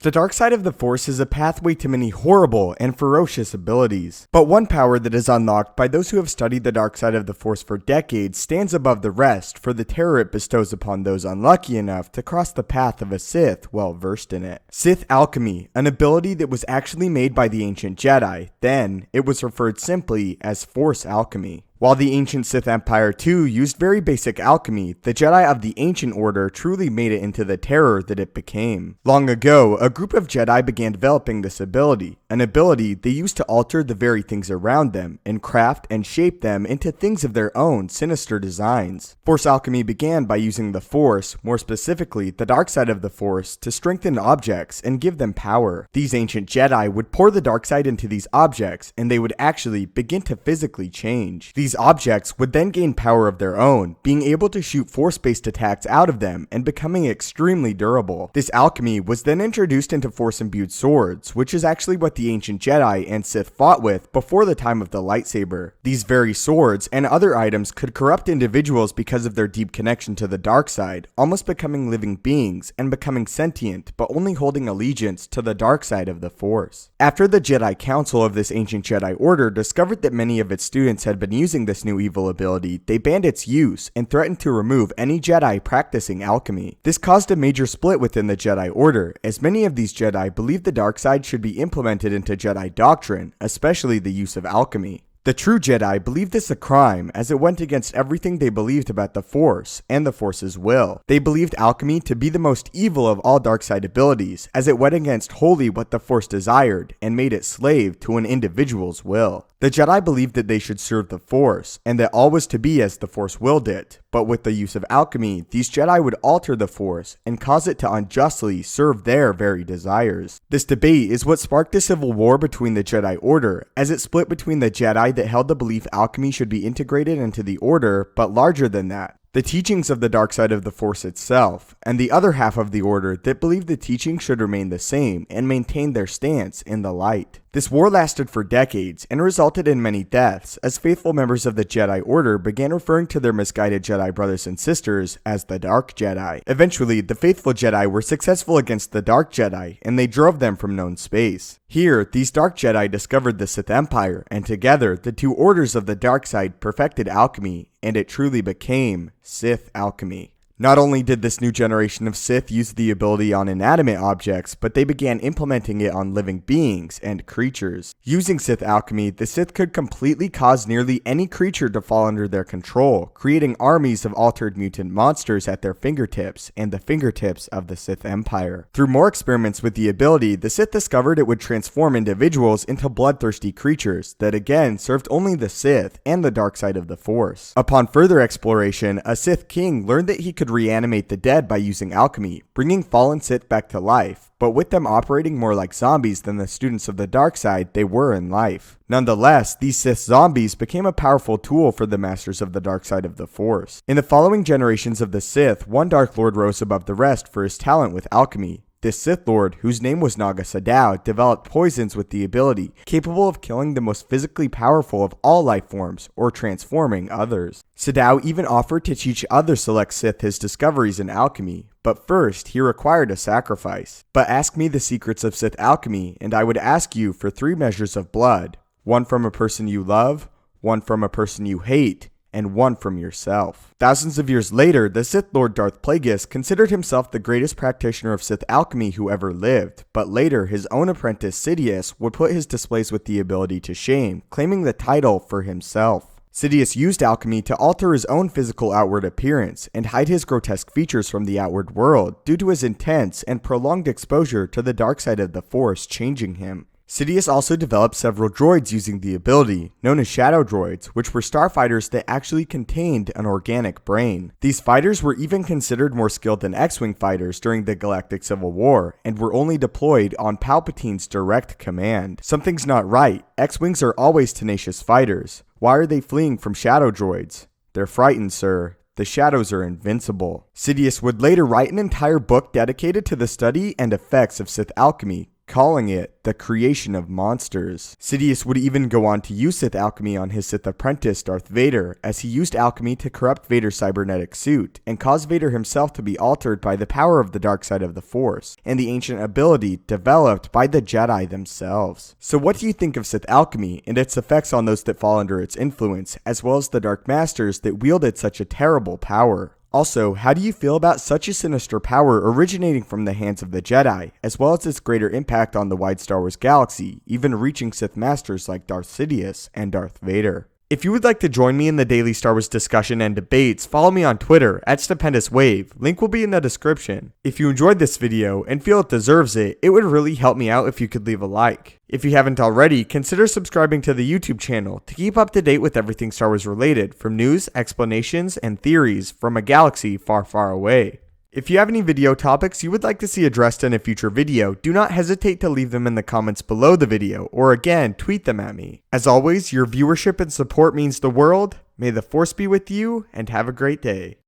The dark side of the Force is a pathway to many horrible and ferocious abilities. But one power that is unlocked by those who have studied the dark side of the Force for decades stands above the rest for the terror it bestows upon those unlucky enough to cross the path of a Sith well versed in it. Sith Alchemy, an ability that was actually made by the ancient Jedi. Then, it was referred simply as Force Alchemy. While the ancient Sith Empire too used very basic alchemy, the Jedi of the Ancient Order truly made it into the terror that it became. Long ago, a group of Jedi began developing this ability, an ability they used to alter the very things around them, and craft and shape them into things of their own sinister designs. Force Alchemy began by using the Force, more specifically the dark side of the Force, to strengthen objects and give them power. These ancient Jedi would pour the dark side into these objects, and they would actually begin to physically change. These objects would then gain power of their own, being able to shoot force-based attacks out of them and becoming extremely durable. This alchemy was then introduced into force-imbued swords, which is actually what the ancient Jedi and Sith fought with before the time of the lightsaber. These very swords and other items could corrupt individuals because of their deep connection to the dark side, almost becoming living beings and becoming sentient, but only holding allegiance to the dark side of the Force. After the Jedi Council of this ancient Jedi Order discovered that many of its students had been using this new evil ability, they banned its use and threatened to remove any Jedi practicing alchemy. This caused a major split within the Jedi Order, as many of these Jedi believed the dark side should be implemented into Jedi doctrine, especially the use of alchemy. The true Jedi believed this a crime, as it went against everything they believed about the Force and the Force's will. They believed alchemy to be the most evil of all dark side abilities, as it went against wholly what the Force desired and made it slave to an individual's will. The Jedi believed that they should serve the Force, and that all was to be as the Force willed it, but with the use of alchemy, these Jedi would alter the Force and cause it to unjustly serve their very desires. This debate is what sparked a civil war between the Jedi Order, as it split between the Jedi that held the belief alchemy should be integrated into the Order, but larger than that, the teachings of the dark side of the Force itself, and the other half of the Order that believed the teachings should remain the same and maintain their stance in the light. This war lasted for decades and resulted in many deaths, as faithful members of the Jedi Order began referring to their misguided Jedi brothers and sisters as the Dark Jedi. Eventually, the faithful Jedi were successful against the Dark Jedi, and they drove them from known space. Here, these Dark Jedi discovered the Sith Empire, and together, the two orders of the dark side perfected alchemy, and it truly became Sith Alchemy. Not only did this new generation of Sith use the ability on inanimate objects, but they began implementing it on living beings and creatures. Using Sith Alchemy, the Sith could completely cause nearly any creature to fall under their control, creating armies of altered mutant monsters at their fingertips and the fingertips of the Sith Empire. Through more experiments with the ability, the Sith discovered it would transform individuals into bloodthirsty creatures that again served only the Sith and the dark side of the Force. Upon further exploration, a Sith king learned that he could reanimate the dead by using alchemy, bringing fallen Sith back to life, but with them operating more like zombies than the students of the dark side they were in life. Nonetheless, these Sith zombies became a powerful tool for the masters of the dark side of the Force. In the following generations of the Sith, one Dark Lord rose above the rest for his talent with alchemy. This Sith Lord, whose name was Naga Sadow, developed poisons with the ability, capable of killing the most physically powerful of all life forms, or transforming others. Sadow even offered to teach other select Sith his discoveries in alchemy, but first he required a sacrifice. But ask me the secrets of Sith alchemy, and I would ask you for 3 measures of blood, one from a person you love, one from a person you hate, and one from yourself. Thousands of years later, the Sith Lord Darth Plagueis considered himself the greatest practitioner of Sith alchemy who ever lived, but later his own apprentice Sidious would put his displays with the ability to shame, claiming the title for himself. Sidious used alchemy to alter his own physical outward appearance and hide his grotesque features from the outward world due to his intense and prolonged exposure to the dark side of the Force changing him. Sidious also developed several droids using the ability, known as shadow droids, which were starfighters that actually contained an organic brain. These fighters were even considered more skilled than X-Wing fighters during the Galactic Civil War, and were only deployed on Palpatine's direct command. Something's not right. X-Wings are always tenacious fighters. Why are they fleeing from shadow droids? They're frightened, sir. The shadows are invincible. Sidious would later write an entire book dedicated to the study and effects of Sith alchemy, calling it the creation of monsters. Sidious would even go on to use Sith Alchemy on his Sith apprentice Darth Vader, as he used alchemy to corrupt Vader's cybernetic suit, and cause Vader himself to be altered by the power of the dark side of the Force, and the ancient ability developed by the Jedi themselves. So what do you think of Sith Alchemy, and its effects on those that fall under its influence, as well as the Dark Masters that wielded such a terrible power? Also, how do you feel about such a sinister power originating from the hands of the Jedi, as well as its greater impact on the wide Star Wars galaxy, even reaching Sith Masters like Darth Sidious and Darth Vader? If you would like to join me in the daily Star Wars discussion and debates, follow me on Twitter at Stupendous Wave. Link will be in the description. If you enjoyed this video and feel it deserves it, it would really help me out if you could leave a like. If you haven't already, consider subscribing to the YouTube channel to keep up to date with everything Star Wars related, from news, explanations, and theories from a galaxy far, far away. If you have any video topics you would like to see addressed in a future video, do not hesitate to leave them in the comments below the video, or again, tweet them at me. As always, your viewership and support means the world. May the Force be with you, and have a great day.